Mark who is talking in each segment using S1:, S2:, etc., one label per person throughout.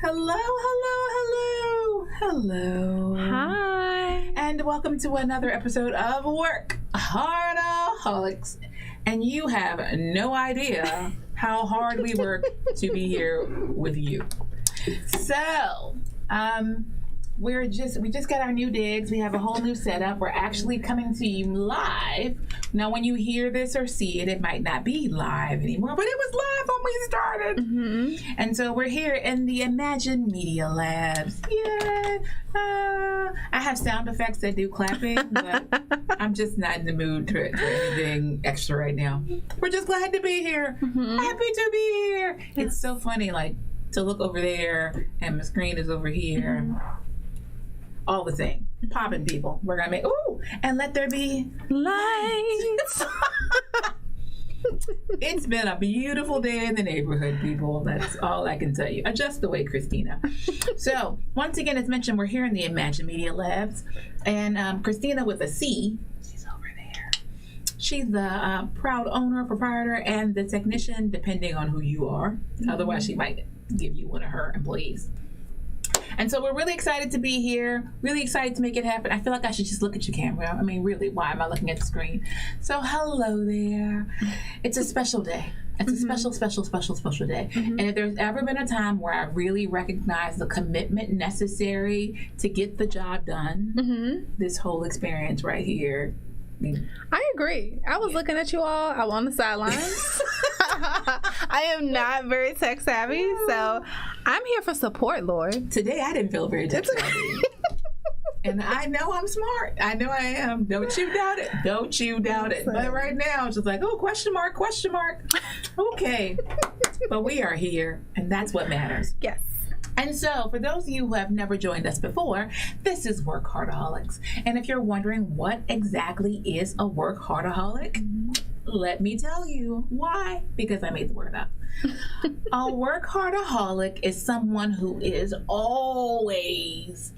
S1: Hello.
S2: Hi.
S1: And welcome to another episode of WorkHARDAholics. And you have no idea how hard we work to be here with you. So, we just got our new digs. We have a whole new setup. We're actually coming to you live. Now, when you hear this or see it, it might not be live anymore, but it was live when we started.
S2: Mm-hmm.
S1: And so we're here in the Imagine Media Labs. Yeah. I have sound effects that do clapping, but I'm just not in the mood for anything extra right now. We're just glad to be here.
S2: Mm-hmm.
S1: Happy to be here. It's so funny, like, to look over there and my screen is over here.
S2: Mm-hmm.
S1: All the thing. Popping people. We're going to make, and let there be
S2: lights.
S1: It's been a beautiful day in the neighborhood, people. That's all I can tell you. Adjust the way, Christina. So, once again, as mentioned, we're here in the Imagine Media Labs. And Christina with a C, she's over there. She's the proud owner, proprietor, and the technician, depending on who you are. Mm-hmm. Otherwise, she might give you one of her employees. And so we're really excited to be here, really excited to make it happen. I feel like I should just look at your camera. I mean, really, why am I looking at the screen? So hello there. It's a special day. It's a special day. Mm-hmm. And if there's ever been a time where I really recognize the commitment necessary to get the job done, this whole experience right here.
S2: I agree. I was looking at you all. I'm on the sidelines. I am not very tech savvy, so I'm here for support, Lord.
S1: Today I didn't feel very tech savvy. And I know I'm smart. I know I am. Don't you doubt it. Don't you doubt it. But right now it's just like, question mark. Okay. But we are here, and that's what matters.
S2: Yes.
S1: And so, for those of you who have never joined us before, this is WorkHARDAholics. And if you're wondering what exactly is a WorkHARDaholic, let me tell you why. Because I made the word up. A WorkHARDaholic is someone who is always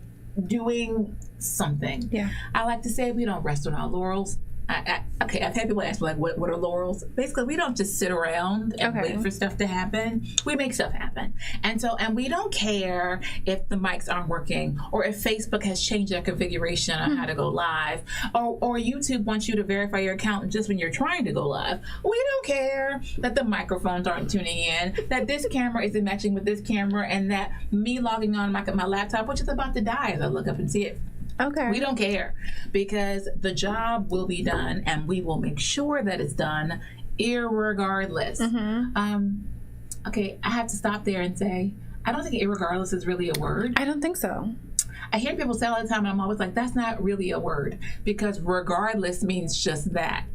S1: doing something.
S2: Yeah.
S1: I like to say we don't rest on our laurels. I've had people ask me, like, what are laurels? Basically, we don't just sit around and wait for stuff to happen. We make stuff happen. And we don't care if the mics aren't working, or if Facebook has changed their configuration on how to go live, or YouTube wants you to verify your account just when you're trying to go live. We don't care that the microphones aren't tuning in, that this camera isn't matching with this camera, and that me logging on my laptop, which is about to die as I look up and see it.
S2: Okay.
S1: We don't care, because the job will be done, and we will make sure that it's done irregardless. Okay, I have to stop there and say, I don't think irregardless is really a word.
S2: I don't think so.
S1: I hear people say all the time, and I'm always like, that's not really a word, because regardless means just that.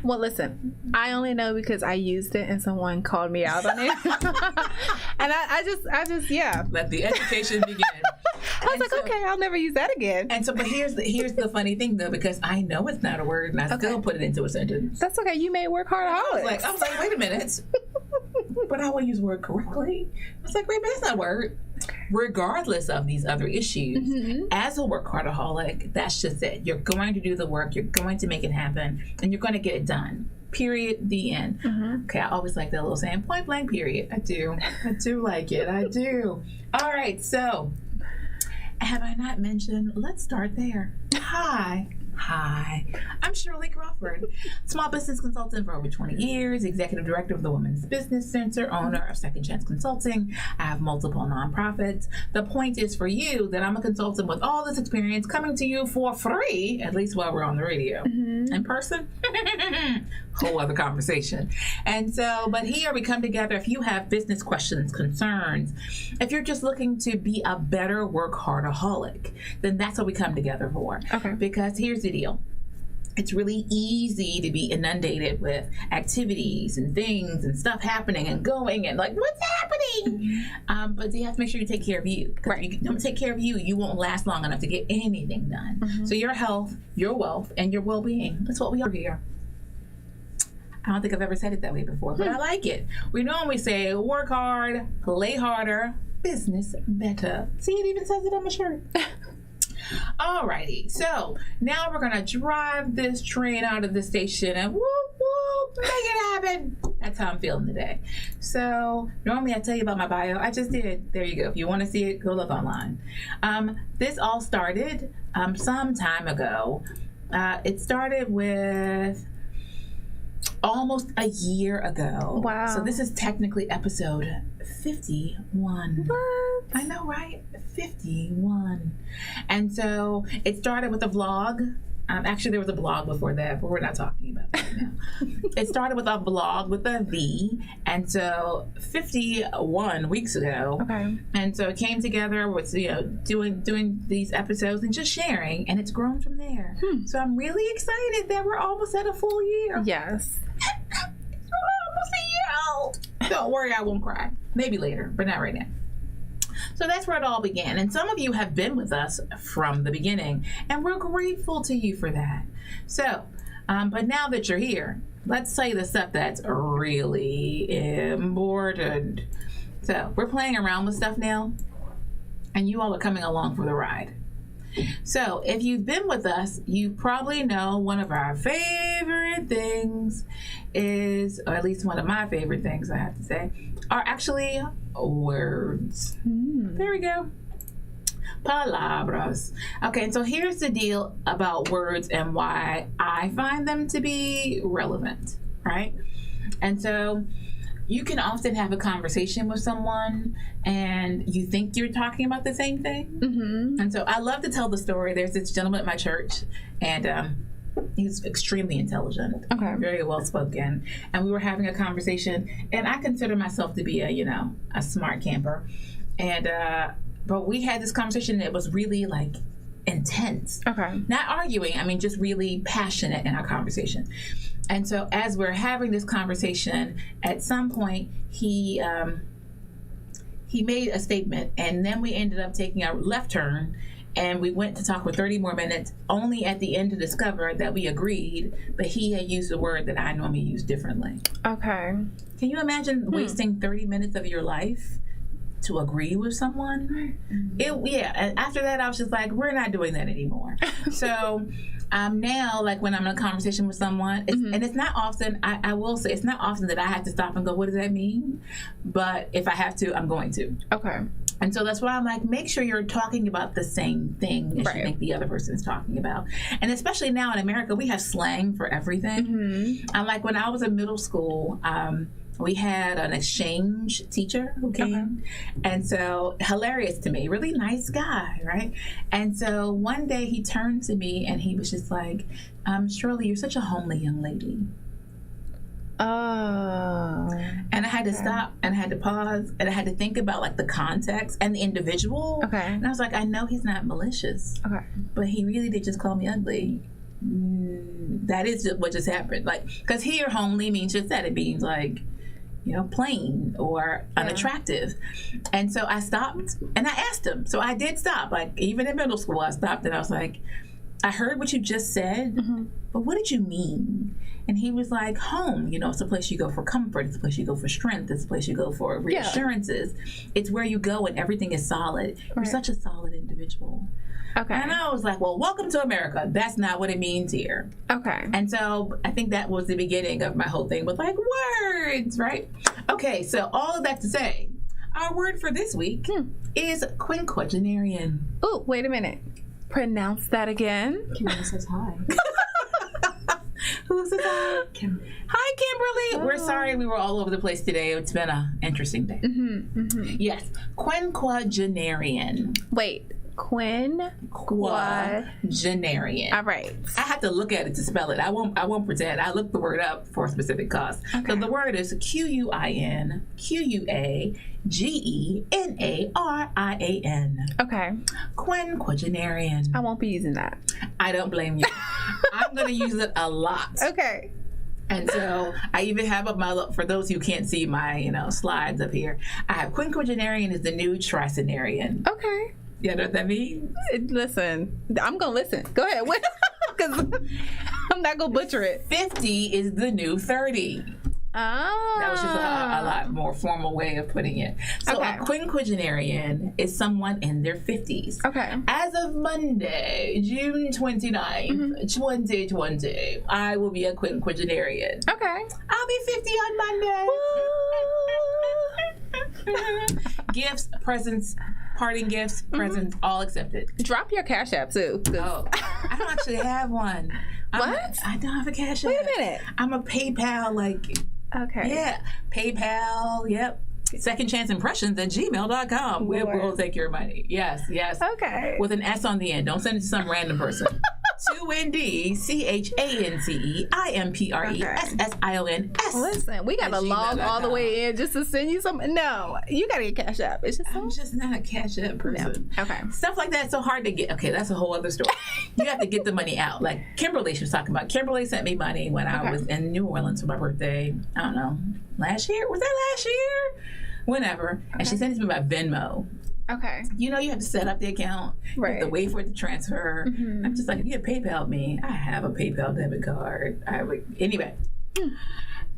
S2: Well, listen, I only know because I used it and someone called me out on it. And I just,
S1: Let the education begin.
S2: I was like, okay, I'll never use that again.
S1: And so, but here's the funny thing, though, because I know it's not a word, and I still put it into a sentence.
S2: That's okay. You made WorkHARDAholics.
S1: I was like, wait a minute. But I will use the word correctly. I was like, wait, but that's not a word. Regardless of these other issues, as a WorkHARDaholic, that's just it. You're going to do the work. You're going to make it happen, and you're going to get it done. Period. The end. Okay, I always like that little saying, point blank, period. I do like it. I do. All right, so have I not mentioned? Let's start there. Hi, I'm Shirley Crawford, small business consultant for over 20 years, executive director of the Women's Business Center, owner of Second Chance Consulting. I have multiple nonprofits. The point is for you that I'm a consultant with all this experience coming to you for free, at least while we're on the radio. In person, whole other conversation. And so, but here we come together. If you have business questions, concerns, if you're just looking to be a better WorkHARDaholic, then that's what we come together for. Okay. Because here's the deal. It's really easy to be inundated with activities and things and stuff happening and going and like, what's happening? But you have to make sure you take care of you. Right. If you don't take care of you, you won't last long enough to get anything done. So your health, your wealth, and your well-being, that's what we are here. I don't think I've ever said it that way before, but I like it. We normally say, work hard, play harder, business better. See, it even says it on my shirt. Alrighty, so now we're gonna drive this train out of the station and whoop whoop make it happen. That's how I'm feeling today. So normally I tell you about my bio. I just did. There you go. If you want to see it, go look online. This all started some time ago. It started with almost a year ago.
S2: Wow.
S1: So this is technically episode 51.
S2: What?
S1: I know, right? 51. And so it started with a vlog. Actually, there was a blog before that, but we're not talking about that now. It started with a blog with a V, and so 51 weeks ago.
S2: Okay.
S1: And so it came together with doing these episodes and just sharing, and it's grown from there. So I'm really excited that we're almost at a full year.
S2: Yes.
S1: We're almost a year old. Don't worry, I won't cry. Maybe later, but not right now. So that's where it all began. And some of you have been with us from the beginning, and we're grateful to you for that. So, but now that you're here, let's say the stuff that's really important. So we're playing around with stuff now, and you all are coming along for the ride. So if you've been with us, you probably know one of our favorite things is, or at least one of my favorite things, I have to say, are actually words. There we go. Palabras. Okay, and so here's the deal about words and why I find them to be relevant, right? And so you can often have a conversation with someone and you think you're talking about the same thing. Mm-hmm. And so I love to tell the story. There's this gentleman at my church, and he's extremely intelligent, very well spoken. And we were having a conversation, and I consider myself to be a smart camper. And but we had this conversation that was really like intense. Okay. Not arguing, I mean just really passionate in our conversation. And so as we're having this conversation, at some point he made a statement, and then we ended up taking a left turn, and we went to talk for 30 more minutes, only at the end to discover that we agreed, but he had used a word that I normally use differently. Okay. Can you imagine wasting 30 minutes of your life to agree with someone? And after that I was just like, we're not doing that anymore. So now, like when I'm in a conversation with someone, and it's not often, I will say, it's not often that I have to stop and go, what does that mean? But if I have to, I'm going to. Okay. And so that's why I'm like, make sure you're talking about the same thing as you think the other person's talking about. And especially now in America, we have slang for everything. Like when I was in middle school, we had an exchange teacher who came. And so, hilarious to me, really nice guy, right? And so one day he turned to me and he was just like, Shirley, you're such a homely young lady. Oh. And I had to stop and I had to pause and I had to think about like the context and the individual. Okay. And I was like, I know he's not malicious. Okay. But he really did just call me ugly. That is just what just happened. Like, because here homely means just that. It means like, plain or unattractive. And so I stopped and I asked him. So I did stop. Like, even in middle school, I stopped and I was like, I heard what you just said, but what did you mean? And he was like, home, it's a place you go for comfort. It's a place you go for strength. It's a place you go for reassurances. It's where you go and everything is solid. You're such a solid individual. Okay. And I was like, well, welcome to America. That's not what it means here. Okay. And so I think that was the beginning of my whole thing with like words, right? Okay, so all of that to say, our word for this week is quinquagenarian.
S2: Oh, wait a minute. Pronounce that again.
S1: Kimberly says hi. Who says hi? Hi, Kimberly. Oh. We're sorry we were all over the place today. It's been an interesting day. Yes, quinquagenarian.
S2: Wait.
S1: Quinquagenarian.
S2: All right.
S1: I have to look at it to spell it. I won't pretend. I looked the word up for a specific cause. Okay. So the word is quinquagenarian. Okay. Quinquagenarian.
S2: I won't be using that.
S1: I don't blame you. I'm going to use it a lot.
S2: Okay.
S1: And so I even have up for those who can't see my slides up here, I have quinquagenarian is the new tricentenarian. Okay. You know what that means?
S2: Listen, I'm going to listen. Go ahead. Because I'm not going to butcher it.
S1: 50 is the new 30. That was just a lot more formal way of putting it. So a quinquagenarian is someone in their 50s.
S2: Okay.
S1: As of Monday, June 29th, 2020, I will be a quinquagenarian.
S2: Okay.
S1: I'll be 50 on Monday. Gifts, presents, parting gifts, presents, all accepted.
S2: Drop your Cash App, too.
S1: Oh, I don't actually have one.
S2: What?
S1: I don't have a Cash App.
S2: Wait a minute.
S1: I'm a PayPal,
S2: Okay.
S1: Yeah, PayPal, yep. secondchanceinimpressions@gmail.com. We'll take your money. Yes.
S2: Okay.
S1: With an S on the end. Don't send it to some random person. 2NDCHANCEIMPRESSIONS.
S2: Listen, we got to log all the way in just to send you some. No, you got to get Cash App. It's just
S1: I'm just not a Cash App person.
S2: No. Okay.
S1: Stuff like that's so hard to get. Okay, that's a whole other story. You have to get the money out. Like Kimberly, she was talking about. Kimberly sent me money when I was in New Orleans for my birthday. I don't know. Last year? Was that last year? Whenever. And she sent it to me by Venmo.
S2: Okay.
S1: You have to set up the account.
S2: Right.
S1: You have to wait for it to transfer. Mm-hmm. I'm just like, if you had PayPal me, I have a PayPal debit card. Anyway.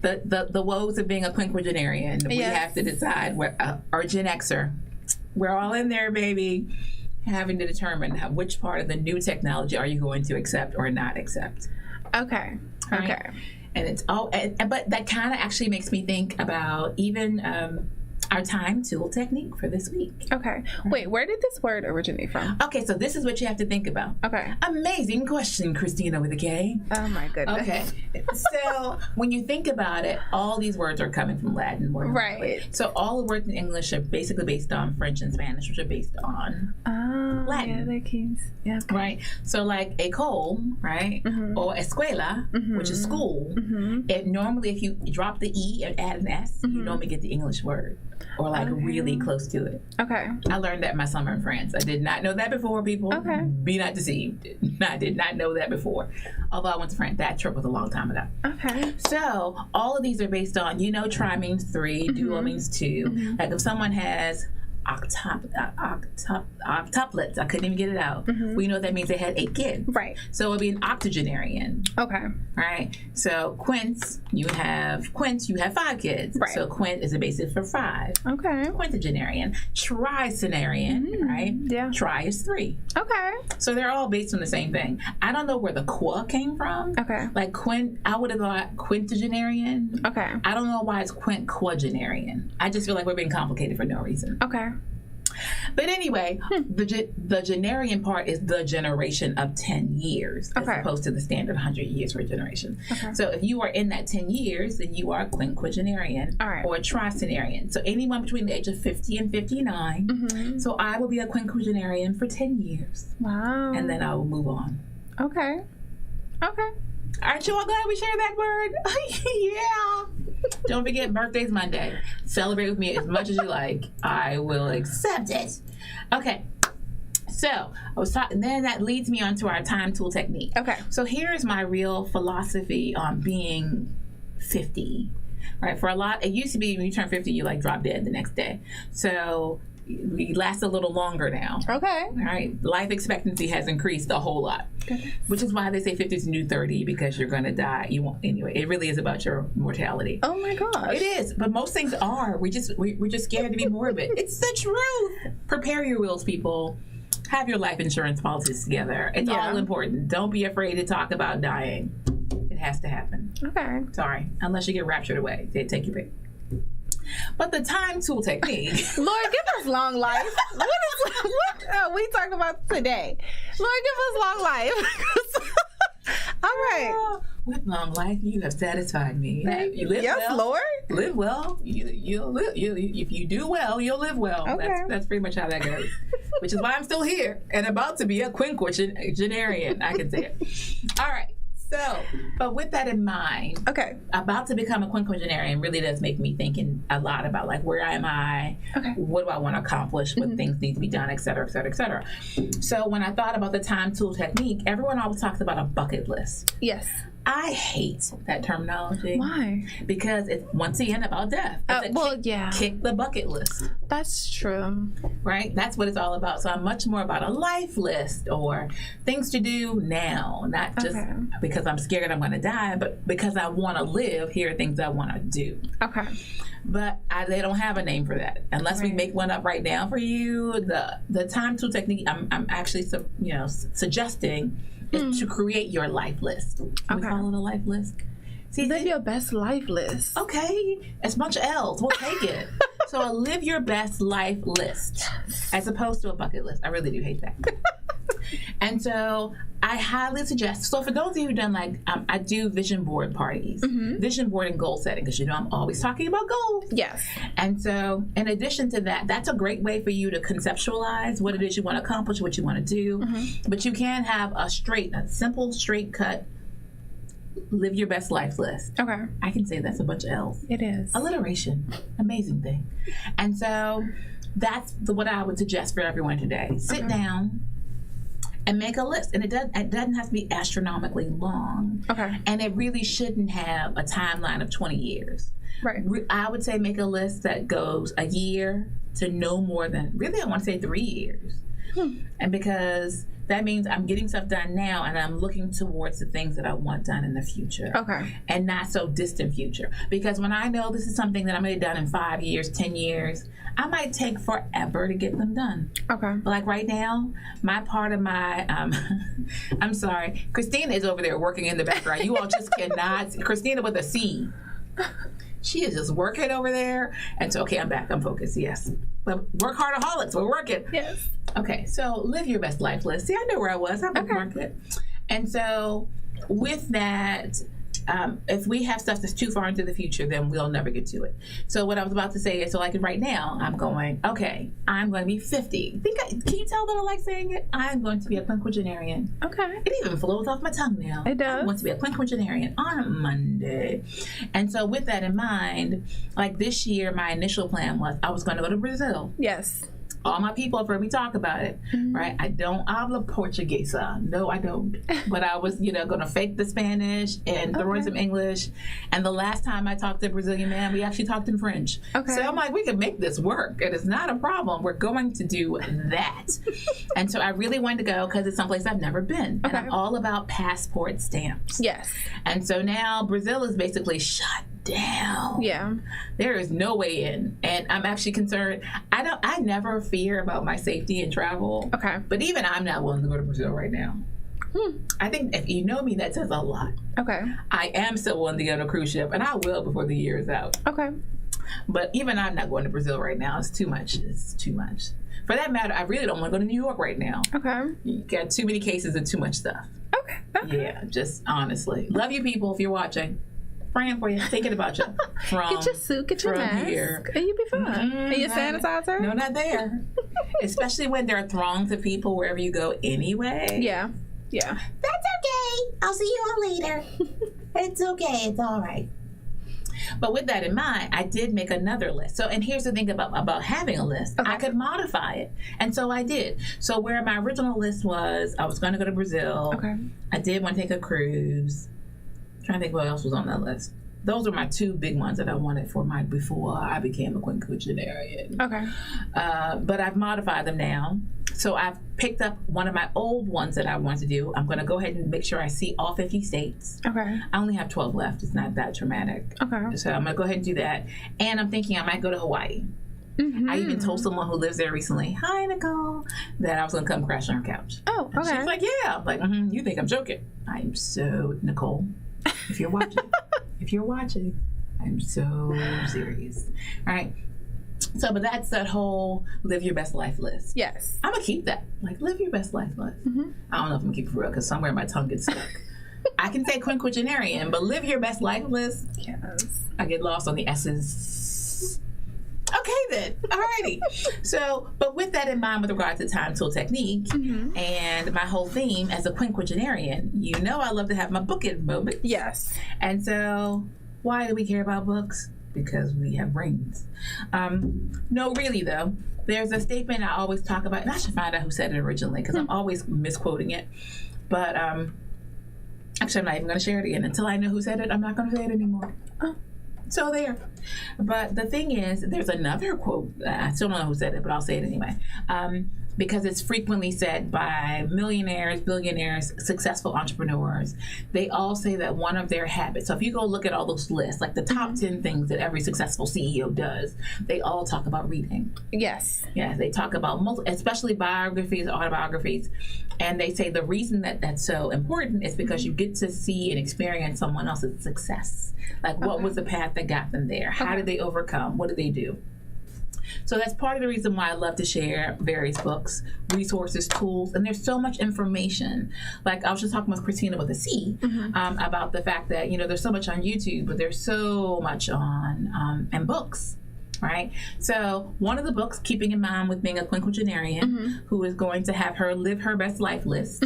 S1: The woes of being a quinquagenarian. We have to decide, or Gen Xer. We're all in there, baby. Having to determine which part of the new technology are you going to accept or not accept.
S2: Okay.
S1: Right?
S2: Okay.
S1: And it's but that kind of actually makes me think about even our time tool technique for this week.
S2: Okay. Wait, where did this word originate from?
S1: Okay, so this is what you have to think about.
S2: Okay.
S1: Amazing question, Christina with a K.
S2: Oh my goodness.
S1: Okay. So when you think about it, all these words are coming from Latin.
S2: Right.
S1: So all the words in English are basically based on French and Spanish, which are based on Latin.
S2: Yeah, they're keys. Yeah. Okay.
S1: Right. So like école, right? Mm-hmm. Or escuela, which is school. Mm-hmm. Normally if you drop the E and add an S, you normally get the English word. Or really close to it.
S2: Okay.
S1: I learned that in my summer in France. I did not know that before, people. Okay. Be not deceived. I did not know that before. Although I went to France. That trip was a long time ago.
S2: Okay.
S1: So all of these are based on, tri means 3, duo means 2. Mm-hmm. Like if someone has octuplets, I couldn't even get it out. Mm-hmm. We know that means they had 8 kids.
S2: Right.
S1: So it would be an octogenarian.
S2: Okay.
S1: Right. So quints, you have 5 kids. Right. So quint is a basis for 5. Okay. Quintogenarian. Tricenarian, right? Yeah. Tri is 3.
S2: Okay.
S1: So they're all based on the same thing. I don't know where the qua came from. Okay. Like I would have thought quintogenarian. Okay. I don't know why it's quinquagenarian. I just feel like we're being complicated for no reason.
S2: Okay.
S1: But anyway, the genarian part is the generation of 10 years as opposed to the standard 100 years for a generation. Okay. So if you are in that 10 years, then you are a quinquagenarian or a tricenarian. So anyone between the age of 50 and 59. Mm-hmm. So I will be a quinquagenarian for 10 years. Wow. And then I will move on.
S2: Okay.
S1: Aren't you all glad we shared that word? Yeah. Don't forget, birthday's Monday. Celebrate with me as much as you like. I will accept it. Okay. So I was talking, then that leads me on to our time tool technique. Okay. So here's my real philosophy on being 50. Right. For a lot, it used to be when you turn 50, you drop dead the next day. So we last a little longer now. Okay. All right. Life expectancy has increased a whole lot. Okay. Which is why they say 50 is the new 30, because you're going to die. You won't anyway. It really is about your mortality.
S2: Oh my gosh.
S1: It is, but most things are. We're just scared to be morbid. It's the truth. Prepare your wills, people. Have your life insurance policies together. It's all important. Don't be afraid to talk about dying. It has to happen. Okay. Sorry, unless you get raptured away. They take your pick. But the time tool technique.
S2: Lord, give us long life. What are we talking about today? Lord, give us long life. All right.
S1: With long life, you have satisfied me. You live well.
S2: Lord.
S1: Live well. You'll live. If you do well, you'll live well. Okay. That's pretty much how that goes. Which is why I'm still here and about to be a quinquagenarian. I can say it. All right. So, but with that in mind, about to become a quinquagenarian really does make me thinking a lot about where am I, what do I want to accomplish, what things need to be done, et cetera, et cetera, et cetera. So when I thought about the time tool technique, everyone always talks about a bucket list.
S2: Yes.
S1: I hate that terminology.
S2: Why?
S1: Because it's once again about death. Kick the bucket list.
S2: That's true.
S1: Right? That's what it's all about. So I'm much more about a life list or things to do now, not just because I'm scared I'm going to die, but because I want to live. Here are things I want to do.
S2: Okay.
S1: But they don't have a name for that we make one up right now for you. The time tool technique I'm actually suggesting is to create your life list. Can we call it a life list? See,
S2: live your best life list.
S1: Okay, it's a bunch of L's. We'll take it. So a live your best life list, as opposed to a bucket list. I really do hate that. And so I highly suggest. So for those of you who've done I do vision board parties, vision board and goal setting, because I'm always talking about goals.
S2: Yes.
S1: And so in addition to that, that's a great way for you to conceptualize what it is you want to accomplish, what you want to do. But you can have a simple, straight cut. Live your best life list.
S2: Okay.
S1: I can say that's a bunch of L's.
S2: It is.
S1: Alliteration. Amazing thing. And so that's what I would suggest for everyone today. Sit down and make a list. And it doesn't have to be astronomically long.
S2: Okay.
S1: And it really shouldn't have a timeline of 20 years.
S2: Right.
S1: I would say make a list that goes a year to no more than, really I want to say 3 years. And because that means I'm getting stuff done now and I'm looking towards the things that I want done in the future.
S2: Okay.
S1: And not so distant future. Because when I know this is something that I'm going to get done in 5 years, 10 years, I might take forever to get them done.
S2: Okay.
S1: But like right now, my part of my, I'm sorry, Christina is over there working in the background. You all just cannot, Christina with a C. She is just working over there. And so, okay, I'm back. I'm focused. Yes. But WorkHARDaholics. We're working.
S2: Yes.
S1: Okay. So live your best life list. See, I knew where I was. I bookmarked it. And so with that, if we have stuff that's too far into the future, then we'll never get to it. So what I was about to say is, so like right now, I'm going, okay, I'm going to be 50. Can you tell that I like saying it? I'm going to be a quinquagenarian.
S2: Okay.
S1: It even flows off my tongue now.
S2: It does.
S1: I'm going to be a quinquagenarian on Monday. And so with that in mind, like this year, my initial plan was I was going to go to Brazil.
S2: Yes.
S1: All my people have heard me talk about it, right? I don't habla Portuguesa. No, I don't. But I was, going to fake the Spanish and throw in some English. And the last time I talked to a Brazilian man, we actually talked in French.
S2: Okay.
S1: So I'm like, we can make this work. And it's not a problem. We're going to do that. And so I really wanted to go because it's someplace I've never been.
S2: Okay.
S1: And I'm all about passport stamps.
S2: Yes.
S1: And so now Brazil is basically shut down.
S2: Yeah.
S1: There is no way in. And I'm actually concerned. I never fear about my safety in travel.
S2: Okay.
S1: But even I'm not willing to go to Brazil right now. I think if you know me, that says a lot.
S2: Okay.
S1: I am still willing to get on a cruise ship, and I will before the year is out.
S2: Okay.
S1: But even I'm not going to Brazil right now. It's too much. It's too much. For that matter, I really don't want to go to New York right now.
S2: Okay.
S1: You got too many cases of too much stuff.
S2: Okay.
S1: Yeah, just honestly. Love you people if you're watching. Praying for you, thinking about you.
S2: Get your suit, get your mask,
S1: here.
S2: and you'll be fine. And your sanitizer?
S1: No, not there. Especially when there are throngs of people wherever you go anyway.
S2: Yeah. Yeah.
S1: That's okay. I'll see you all later. It's okay. It's all right. But with that in mind, I did make another list. So, and here's the thing about having a list. Okay. I could modify it. And so I did. So where my original list was, I was going to go to Brazil.
S2: Okay.
S1: I did want to take a cruise. Trying to think what else was on that list. Those are my two big ones that I wanted for before I became a quinquagenarian.
S2: Okay.
S1: But I've modified them now. So I've picked up one of my old ones that I want to do. I'm going to go ahead and make sure I see all 50 states.
S2: Okay.
S1: I only have 12 left. It's not that traumatic.
S2: Okay.
S1: So I'm going to go ahead and do that. And I'm thinking I might go to Hawaii. Mm-hmm. I even told someone who lives there recently, hi, Nicole, that I was going to come crash on her couch.
S2: Oh, okay.
S1: And she's like, yeah. I'm like, you think I'm joking. I'm so, Nicole, if you're watching, I'm so serious. All right. So, but that's that whole live your best life list.
S2: Yes.
S1: I'm going to keep that. Like, live your best life list. Mm-hmm. I don't know if I'm going to keep it for real because somewhere my tongue gets stuck. I can say quinquagenarian, but live your best life list.
S2: Yes.
S1: I get lost on the S's. Okay, then. Alrighty. So, but with that in mind with regard to time tool technique and my whole theme as a quinquagenarian, you know I love to have my book in moment.
S2: Yes.
S1: And so, why do we care about books? Because we have brains. No, really, though. There's a statement I always talk about, and I should find out who said it originally because I'm always misquoting it. But Actually, I'm not even going to share it again. Until I know who said it, I'm not going to say it anymore.
S2: Oh.
S1: So there. But the thing is, there's another quote. I still don't know who said it, but I'll say it anyway. Because it's frequently said by millionaires, billionaires, successful entrepreneurs. They all say that one of their habits, so if you go look at all those lists, like the top 10 things that every successful CEO does, they all talk about reading.
S2: Yes.
S1: Yeah, they talk about, especially biographies, autobiographies. And they say the reason that that's so important is because you get to see and experience someone else's success. Like, what was the path that got them there? How did they overcome? What did they do? So that's part of the reason why I love to share various books, resources, tools, and there's so much information. Like I was just talking with Christina with a C about the fact that, there's so much on YouTube, but there's so much on and books. Right? So one of the books, Keeping in Mind with Being a Quinquagenarian, who is going to have her live her best life list.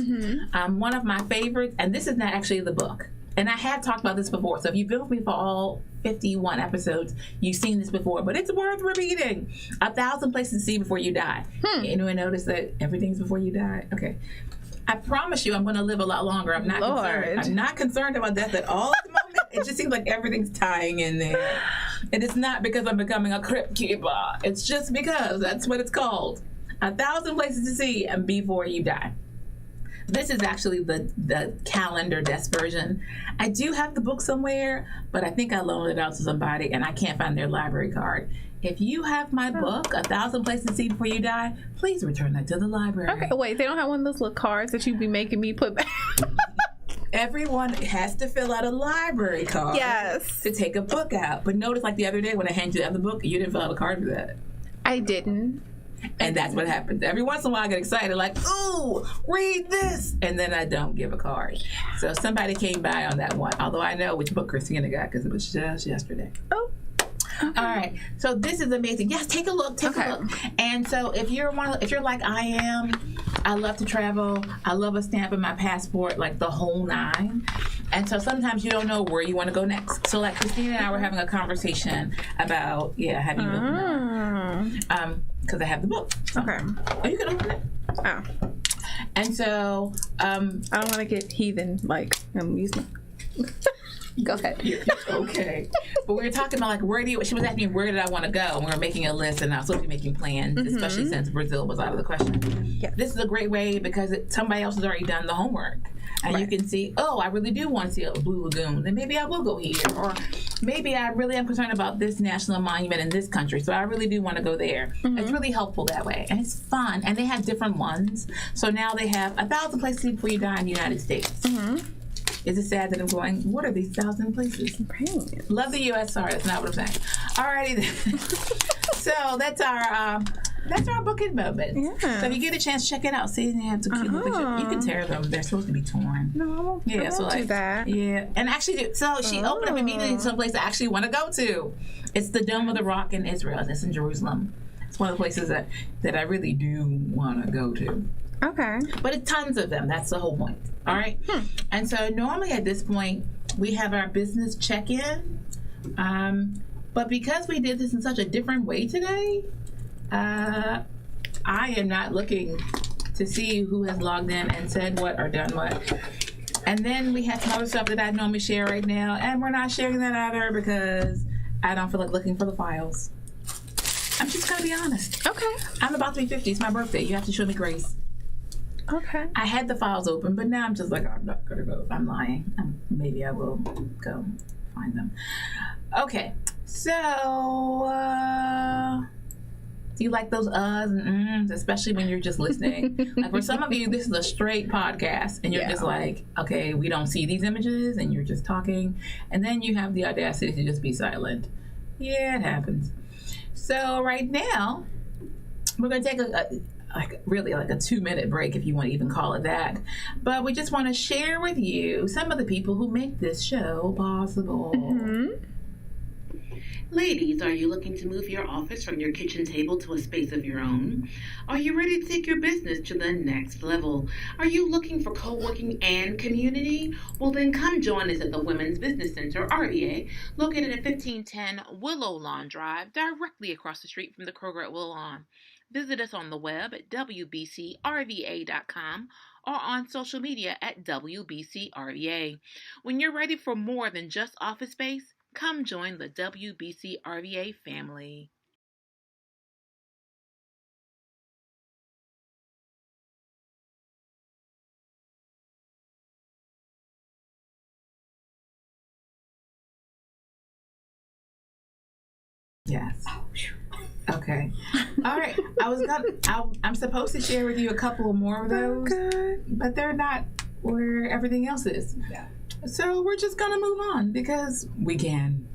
S1: One of my favorites, and this is not actually the book, and I have talked about this before, so if you've been with me for all 51 episodes, you've seen this before, but it's worth repeating. 1,000 Places to See Before You Die. Anyone notice that everything's before you die? Okay. I promise you I'm going to live a lot longer. I'm not concerned. I'm not concerned about death at all at the moment. It just seems like everything's tying in there. And it's not because I'm becoming a crypt keeper. It's just because that's what it's called. 1,000 Places to See and Before You Die. This is actually the calendar desk version. I do have the book somewhere, but I think I loaned it out to somebody and I can't find their library card. If you have my book, 1,000 Places to See Before You Die, please return that to the library.
S2: Okay, wait, they don't have one of those little cards that you be making me put back?
S1: Everyone has to fill out a library card to take a book out. But notice, like the other day when I handed you the other book, you didn't fill out a card for that.
S2: I didn't.
S1: And that's what happens. Every once in a while I get excited, like, ooh, read this. And then I don't give a card. So somebody came by on that one, although I know which book Christina got because it was just yesterday.
S2: Oh. Okay.
S1: All right, so this is amazing. Yes, take a look. Take a look. And so if you're like I am, I love to travel. I love a stamp in my passport, like the whole nine. And so sometimes you don't know where you want to go next. So like Christina and I were having a conversation about have you looked because I have the book. So.
S2: Okay.
S1: Oh, you can open it.
S2: Oh.
S1: And so
S2: I don't want to get heathen. Like I'm using. Go ahead.
S1: Okay. But we were talking about she was asking me where did I want to go, and we were making a list, and I was supposed to be making plans, especially since Brazil was out of the question.
S2: Yes.
S1: This is a great way because somebody else has already done the homework. And you can see, I really do want to see a Blue Lagoon. Then maybe I will go here. Or maybe I really am concerned about this national monument in this country, so I really do want to go there. It's really helpful that way. And it's fun. And they have different ones. So now they have 1,000 Places to See Before You Die in the United States. Is it sad that I'm going, what are these 1,000 places?
S2: Right.
S1: Love the U.S. Sorry, that's not what I'm saying. Alrighty then. So that's our booking moment.
S2: Yeah.
S1: So if you get a chance, check it out. See, they have some cute little pictures. You can tear them. They're supposed to be torn.
S2: No, I won't do that.
S1: Yeah. And actually, so she opened up immediately to a place I actually want to go to. It's the Dome of the Rock in Israel. It's in Jerusalem. It's one of the places that I really do want to go to.
S2: Okay.
S1: But it's tons of them. That's the whole point. All right. And so normally at this point, we have our business check-in. But because we did this in such a different way today, I am not looking to see who has logged in and said what or done what. And then we have some other stuff that I normally share right now, and we're not sharing that either because I don't feel like looking for the files. I'm just going to be honest.
S2: Okay.
S1: I'm about to be 50. It's my birthday. You have to show me grace.
S2: Okay.
S1: I had the files open, but now I'm just like, I'm not going to go. I'm lying. Maybe I will go find them. Okay. So, do you like those uhs and ums, especially when you're just listening? Like for some of you, this is a straight podcast, and you're just like, okay, we don't see these images, and you're just talking. And then you have the audacity to just be silent. Yeah, it happens. So right now, we're going to take a 2-minute break, if you want to even call it that. But we just want to share with you some of the people who make this show possible.
S3: Ladies, are you looking to move your office from your kitchen table to a space of your own? Are you ready to take your business to the next level? Are you looking for co-working and community? Well, then come join us at the Women's Business Center, RBA, located at 1510 Willow Lawn Drive, directly across the street from the Kroger at Willow Lawn. Visit us on the web at wbcrva.com or on social media at WBCRVA. When you're ready for more than just office space, come join the WBCRVA family.
S1: Yes. Okay. All right. I'm supposed to share with you a couple more of those, but they're not where everything else is.
S2: Yeah.
S1: So we're just gonna move on because we can.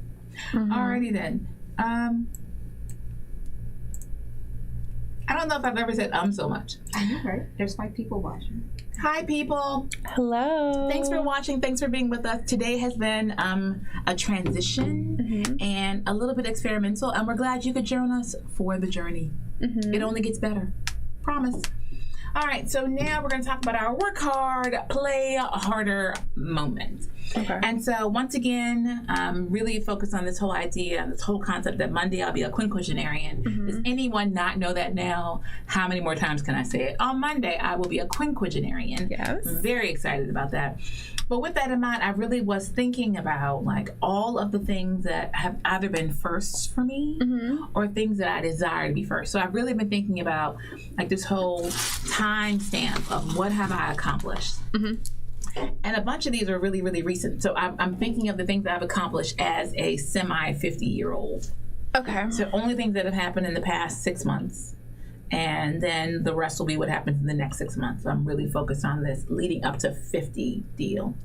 S1: Alrighty then. I don't know if I've ever said so much.
S4: I know, right? There's 5 people watching.
S1: Hi, people.
S2: Hello.
S1: Thanks for watching. Thanks for being with us. Today has been a transition and a little bit experimental, and we're glad you could join us for the journey. It only gets better. Promise. All right, so now we're going to talk about our work hard, play harder moment.
S2: Okay.
S1: And so once again, really focus on this whole idea, this whole concept that Monday I'll be a quinquagenarian. Does anyone not know that now? How many more times can I say it? On Monday, I will be a quinquagenarian.
S2: Yes.
S1: Very excited about that. But with that in mind, I really was thinking about like all of the things that have either been firsts for me or things that I desire to be first. So I've really been thinking about like this whole time stamp of what have I accomplished. And a bunch of these are really, really recent. So I'm thinking of the things that I've accomplished as a semi-50-year-old.
S2: Okay.
S1: So only things that have happened in the past 6 months. And then the rest will be what happens in the next 6 months. So I'm really focused on this leading up to 50 deal.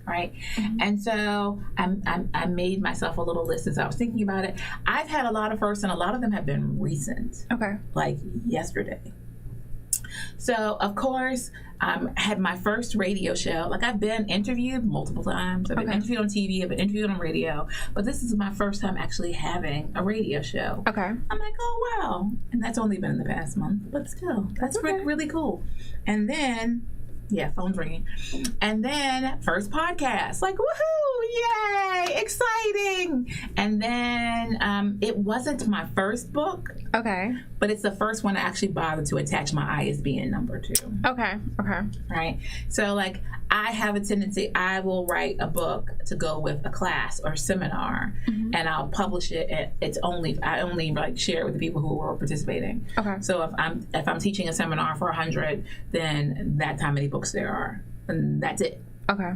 S1: Right? And so I made myself a little list as I was thinking about it. I've had a lot of firsts, and a lot of them have been recent.
S2: Okay.
S1: Like yesterday. So, of course, I had my first radio show. Like, I've been interviewed multiple times. I've been interviewed on TV. I've been interviewed on radio. But this is my first time actually having a radio show.
S2: Okay.
S1: I'm like, oh, wow. And that's only been in the past month. But still, that's really cool. And then, yeah, phone's ringing. And then, first podcast. Like, woohoo! Yay! Exciting! And then, it wasn't my first book.
S2: Okay.
S1: But it's the first one I actually bothered to attach my ISBN number to.
S2: Okay. Okay.
S1: Right? So, like, I have a tendency, I will write a book to go with a class or seminar, and I'll publish it. And I only like share it with the people who are participating. Okay. So if I'm teaching a seminar for 100, then that's how many books there are, and that's it.
S2: Okay.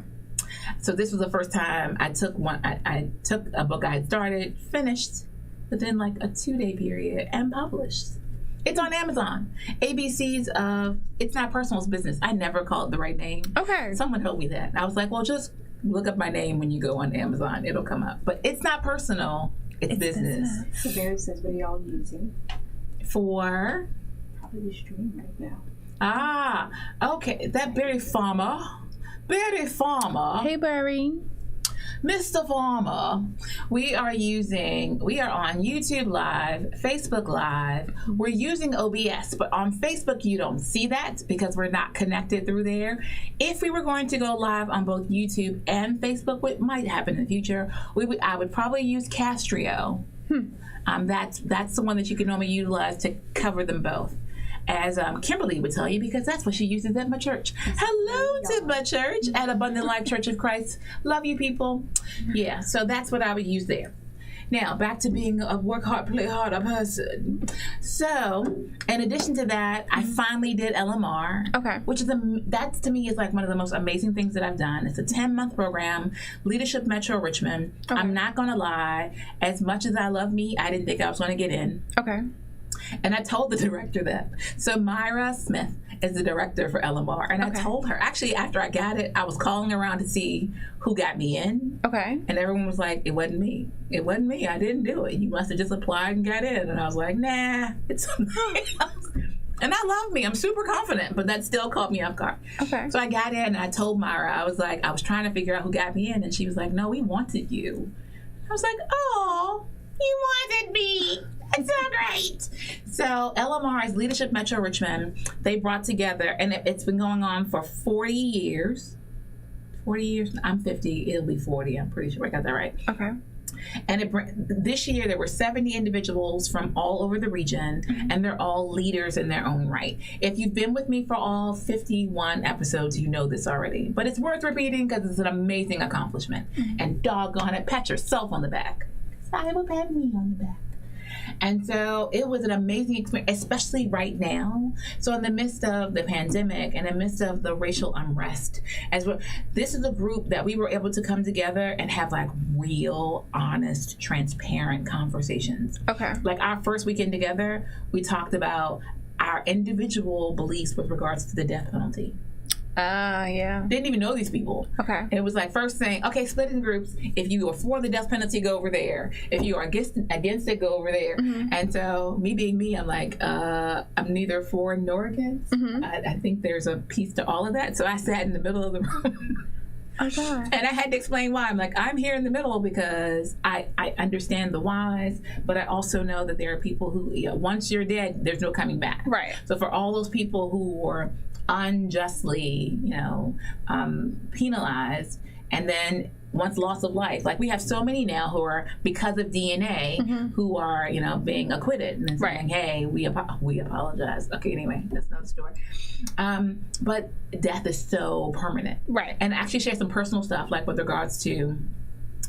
S1: So this was the first time I took one. I took a book I had started, finished, within like a 2-day period, and published. It's on Amazon. ABCs of It's Not Personal, It's Business. I never called the right name.
S2: Okay.
S1: Someone told me that. I was like, well, just look up my name when you go on Amazon. It'll come up. But it's not personal. It's business.
S4: So Barry says, what are y'all using?
S1: For?
S4: Probably the stream right now.
S1: Ah, okay. That Barry Farmer. Barry Farmer.
S2: Hey, Barry.
S1: Mr. Farmer, we are on YouTube Live, Facebook Live. We're using OBS, but on Facebook you don't see that because we're not connected through there. If we were going to go live on both YouTube and Facebook, what might happen in the future, I would probably use Castrio. That's the one that you can normally utilize to cover them both. As Kimberly would tell you, because that's what she uses at my church. Hello to my church at Abundant Life Church of Christ. Love you, people. Yeah, so that's what I would use there. Now, back to being a work hard, play harder person. So, in addition to that, I finally did LMR.
S2: Okay.
S1: Which is that to me is like one of the most amazing things that I've done. It's a 10-month program, Leadership Metro Richmond. Okay. I'm not going to lie. As much as I love me, I didn't think I was going to get in.
S2: Okay.
S1: And I told the director that. So Myra Smith is the director for LMR. And I told her, actually, after I got it, I was calling around to see who got me in.
S2: Okay.
S1: And everyone was like, it wasn't me. It wasn't me. I didn't do it. You must have just applied and got in. And I was like, nah, it's something else. And I love me. I'm super confident, but that still caught me off guard. Okay. So I got in and I told Myra, I was trying to figure out who got me in. And she was like, no, we wanted you. I was like, oh, you wanted me. It's so great. So LMR is Leadership Metro Richmond. They brought together, and it's been going on for 40 years. 40 years. I'm 50. It'll be 40. I'm pretty sure I got that right.
S2: Okay.
S1: And this year there were 70 individuals from all over the region, and they're all leaders in their own right. If you've been with me for all 51 episodes, you know this already. But it's worth repeating because it's an amazing accomplishment. And doggone it, pat yourself on the back. I will pat me on the back. And so it was an amazing experience, especially right now. So in the midst of the pandemic and in the midst of the racial unrest, this is a group that we were able to come together and have like real, honest, transparent conversations.
S2: Okay.
S1: Like our first weekend together, we talked about our individual beliefs with regards to the death penalty.
S2: Yeah.
S1: Didn't even know these people.
S2: Okay.
S1: And it was like first thing, okay, split in groups. If you are for the death penalty, go over there. If you are against it, go over there. And so me being me, I'm like, I'm neither for nor against. I think there's a piece to all of that. So I sat in the middle of the room.
S2: Oh, God.
S1: And I had to explain why. I'm like, I'm here in the middle because I understand the whys, but I also know that there are people who, once you're dead, there's no coming back.
S2: Right.
S1: So for all those people who were unjustly, penalized, and then once loss of life, like we have so many now who are, because of DNA, who are, being acquitted and saying, hey, we apologize. Okay, anyway, that's another story. But death is so permanent.
S2: Right.
S1: And actually share some personal stuff, like with regards to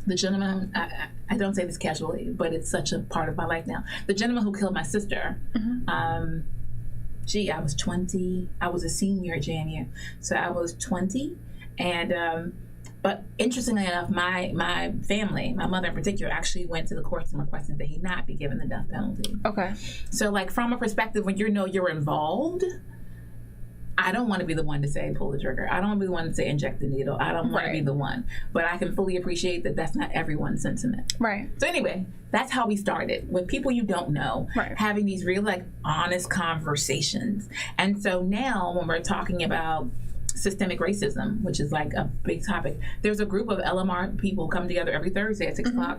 S1: the gentleman, I don't say this casually, but it's such a part of my life now. The gentleman who killed my sister, I was 20. I was a senior at JMU. So I was 20. And, but interestingly enough, my family, my mother in particular, actually went to the courts and requested that he not be given the death penalty.
S2: Okay.
S1: So like from a perspective when you're involved, I don't want to be the one to say pull the trigger. I don't want to be the one to say inject the needle. I don't want to be the one. But I can fully appreciate that that's not everyone's sentiment.
S2: Right.
S1: So anyway, that's how we started, with people you don't know, having these real, like, honest conversations. And so now when we're talking about systemic racism, which is like a big topic, there's a group of LMR people come together every Thursday at 6 o'clock.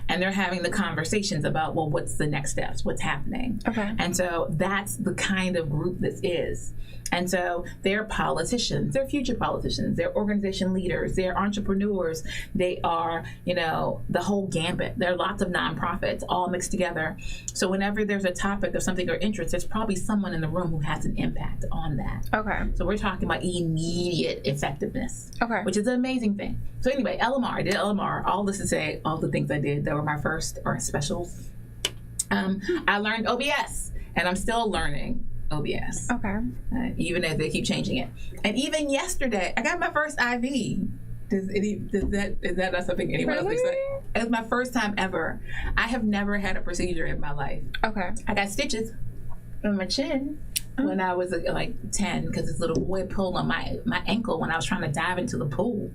S1: And they're having the conversations about, well, what's the next steps? What's happening? Okay. And so that's the kind of group this is. And so they're politicians, they're future politicians, they're organization leaders, they're entrepreneurs, they are, the whole gambit. There are lots of nonprofits all mixed together. So whenever there's a topic of something or interest, there's probably someone in the room who has an impact on that. Okay. So we're talking about immediate effectiveness. Okay. Which is an amazing thing. So anyway, I did LMR, all this to say, all the things I did that were my first or specials. I learned OBS, and I'm still learning OBS. Okay. Even as they keep changing it. And even yesterday, I got my first IV. Is that not something anyone else would say? It was my first time ever. I have never had a procedure in my life. Okay. I got stitches on my chin when I was like 10 because this little boy pulled on my ankle when I was trying to dive into the pool.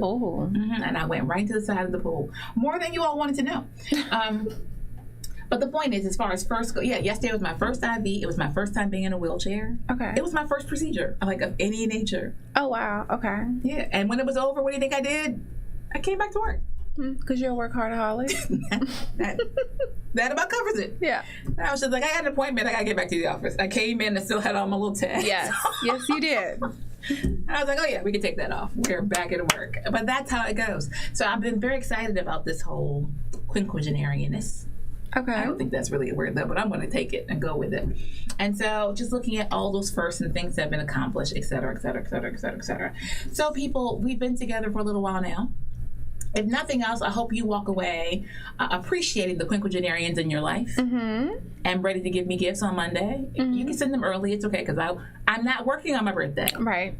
S1: Oh. And I went right to the side of the pool. More than you all wanted to know. But the point is, as far as yesterday was my first IV. It was my first time being in a wheelchair. Okay. It was my first procedure, like of any nature.
S2: Oh, wow. Okay.
S1: Yeah. And when it was over, what do you think I did? I came back to work.
S2: Because you're a workaholic.
S1: that about covers it. Yeah. I was just like, I had an appointment. I got to get back to the office. I came in and still had on my little tag.
S2: Yes. Yes, you did.
S1: And I was like, oh yeah, we can take that off. We're back at work. But that's how it goes. So I've been very excited about this whole quinquagenarianness. Okay. I don't think that's really a word though, but I'm going to take it and go with it. And so just looking at all those firsts and things that have been accomplished, et cetera, et cetera, et cetera, et cetera, et cetera. So people, we've been together for a little while now. If nothing else, I hope you walk away appreciating the quinquagenarians in your life and ready to give me gifts on Monday. You can send them early. It's okay because I'm not working on my birthday. Right.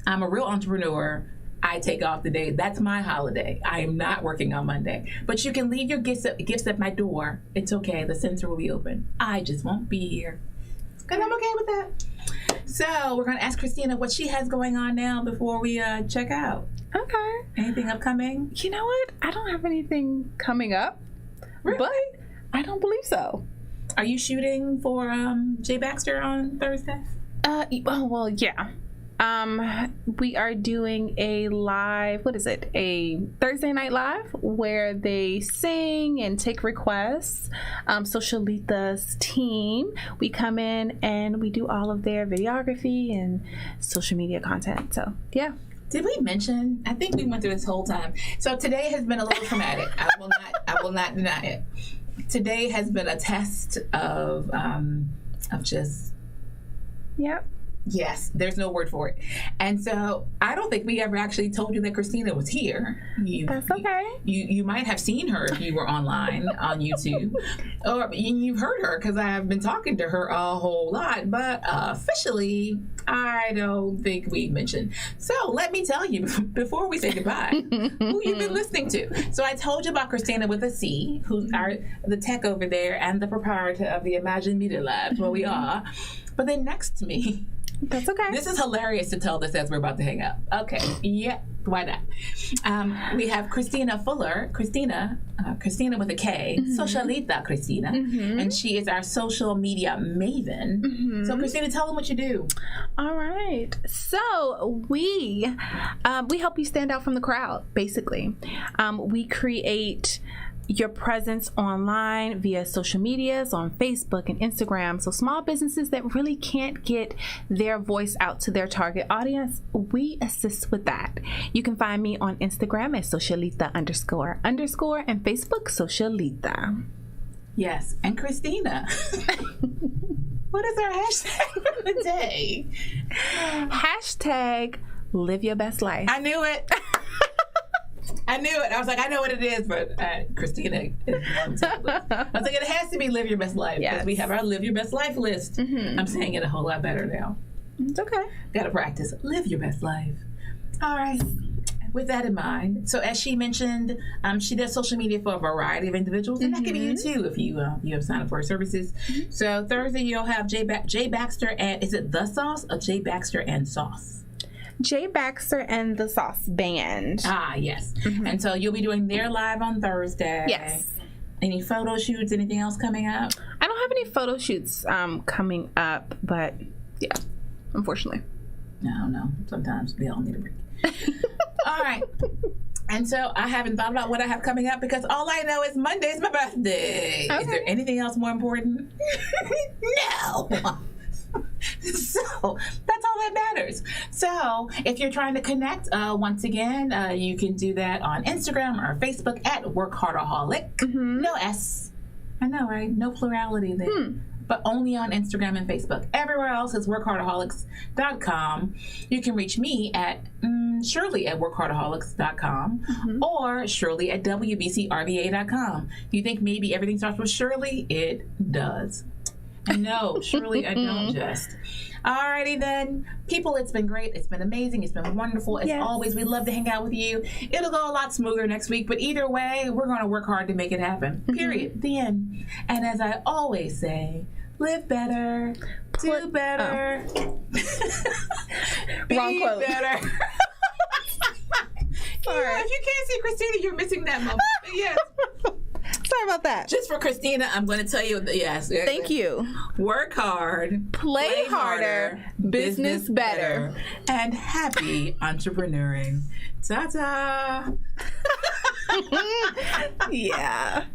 S1: I'm a real entrepreneur. I take off the day. That's my holiday. I am not working on Monday. But you can leave your gifts at my door. It's okay. The center will be open. I just won't be here. And I'm okay with that. So we're going to ask Christina what she has going on now before we check out. Okay. Anything upcoming?
S2: You know what? I don't have anything coming up. Really? But I don't believe so.
S1: Are you shooting for Jay Baxter on Thursday?
S2: Well, yeah. We are doing a live, a Thursday night live where they sing and take requests. So Shalita's team, we come in and we do all of their videography and social media content. So yeah.
S1: Did we mention? I think we went through this whole time. So today has been a little traumatic. I will not deny it. Today has been a test of just.
S2: Yep.
S1: Yes, there's no word for it. And so I don't think we ever actually told you that Christina was here.
S2: That's okay.
S1: You might have seen her if you were online on YouTube. Or you've heard her because I have been talking to her a whole lot. But officially, I don't think we mentioned. So let me tell you before we say goodbye, who you've been listening to. So I told you about Christina with a C, who's the tech over there and the proprietor of the Imagine Media Lab, where we are. But then next to me,
S2: that's okay.
S1: this is hilarious to tell this as we're about to hang up. Okay, yeah, why not? We have Christina Fuller, Christina with a K, Socialita Christina, and she is our social media maven. So Christina, tell them what you do.
S2: All right. So we help you stand out from the crowd, basically. We create your presence online via social medias on Facebook and Instagram. So small businesses that really can't get their voice out to their target audience, we assist with that. You can find me on Instagram at Socialita _ and Facebook Socialita.
S1: Yes, and Christina. What is our hashtag for the day?
S2: Hashtag live your best life.
S1: I knew it. I knew it. I was like, I know what it is, but Christina is one to list. I was like, it has to be live your best life because we have our live your best life list. I'm saying it a whole lot better now.
S2: It's okay.
S1: Got to practice. Live your best life. All right. With that in mind, so as she mentioned, she does social media for a variety of individuals, and that can be you too if you have signed up for her services. So Thursday you'll have Jay Baxter and is it The Sauce or Jay Baxter and Sauce?
S2: Jay Baxter and the Sauce Band.
S1: Ah, yes. And so you'll be doing their live on Thursday.
S2: Yes.
S1: Any photo shoots? Anything else coming up?
S2: I don't have any photo shoots coming up, but yeah, unfortunately.
S1: No. Sometimes we all need a break. All right. And so I haven't thought about what I have coming up because all I know is Monday's my birthday. Okay. Is there anything else more important? No. So that's all that matters. So if you're trying to connect, once again, you can do that on Instagram or Facebook at WorkHARDaholic. No S. I know, right? No plurality there. But only on Instagram and Facebook. Everywhere else is WorkHARDaholics.com. You can reach me at Shirley at WorkHARDaholics.com or Shirley at WBCRVA.com. You think maybe everything starts with Shirley? It does. No, surely I don't just. Alrighty then. People, it's been great. It's been amazing. It's been wonderful. As always, we love to hang out with you. It'll go a lot smoother next week, but either way, we're going to work hard to make it happen. Period. The end. And as I always say, live better, do better, be
S2: Wrong quote.
S1: better. If you can't see Christina, you're missing that moment. Yes.
S2: Sorry about that.
S1: Just for Christina, I'm going to tell you, yes.
S2: Thank you.
S1: Work hard,
S2: play harder, business better,
S1: and happy entrepreneuring. Ta-ta!
S2: Yeah.